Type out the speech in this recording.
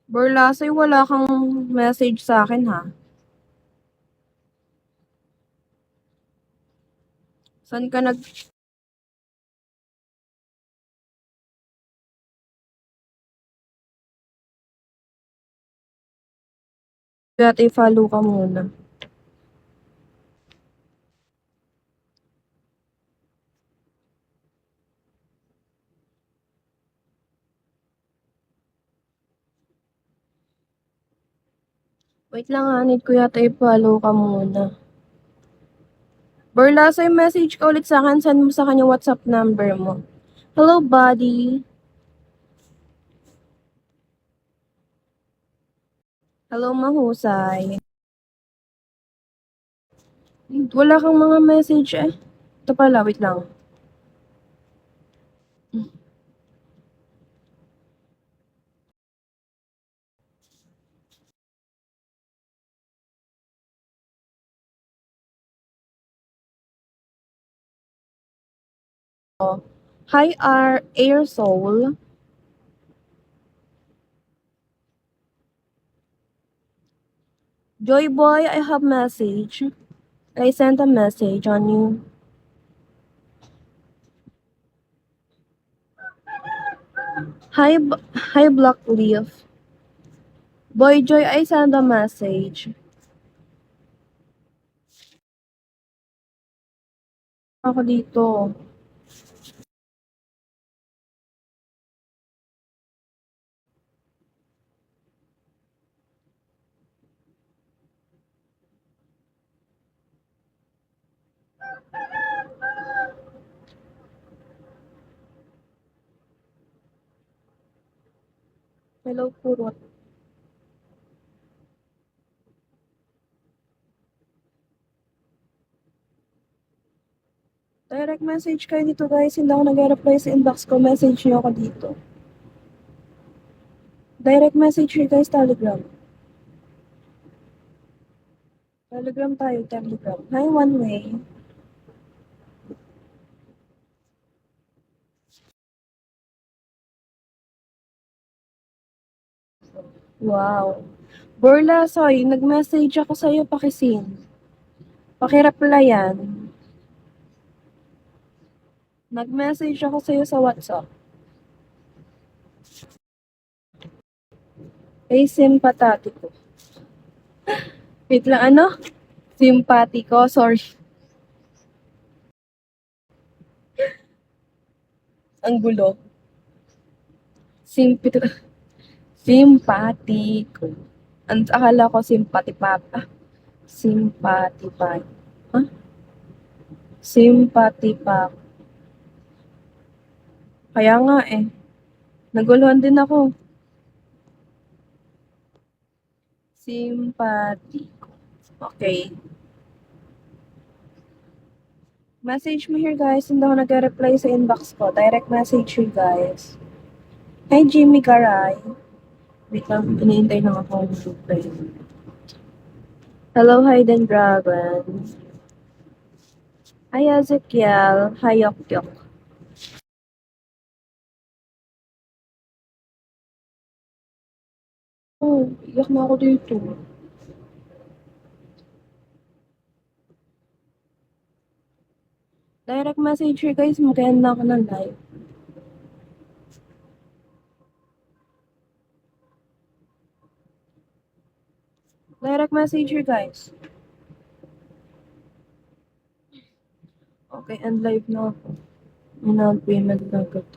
Borlasay, wala kang message sa akin ha. Saan ka nag... Dati follow ka muna. Wait lang ha, need ko yata i-follow ka muna. Borlasay, message ka ulit sa akin. Send mo sa kanya WhatsApp number mo. Hello, buddy. Hello, mahusay. Wala kang mga message eh. Ito pala, wait lang. Oh. Hi, Air Soul. Joy Boy, I have message. I sent a message on you. Hi, Black Leaf. Boy Joy, I sent a message. Ako dito. Hello, Purot. Direct message kayo dito guys. Hindi ako nag-reply sa inbox ko. Message niyo ako dito. Direct message niyo guys, Telegram. Telegram tayo, Telegram. Hi, One Way. Wow. Borla, sorry. Nag-message ako sa'yo, pakisin. Pakireplyan. Nag-message ako sa'yo sa WhatsApp. Hey, simpatiko. Wait lang, ano? Simpatiko, sorry. Ang gulo. Simpatiko. Ang akala ko simpatipapa. Simpatipa. Huh? Simpatipa. Kaya nga eh. Naguluhan din ako. Simpatiko. Okay. Message mo here guys. Hindi ako nag-reply sa inbox ko. Direct message you guys. Hi Jimmy Garay. Wait lang. Iniintay lang ako ang reply. Hello Hayden Dragon. Hi Ezekiel. Hi Yok Yok. Oh, iyak na ako dito. Direct message here guys. Mag-end na ako ng live. Direct message here guys. Okay, and live na ako. May payment na agad.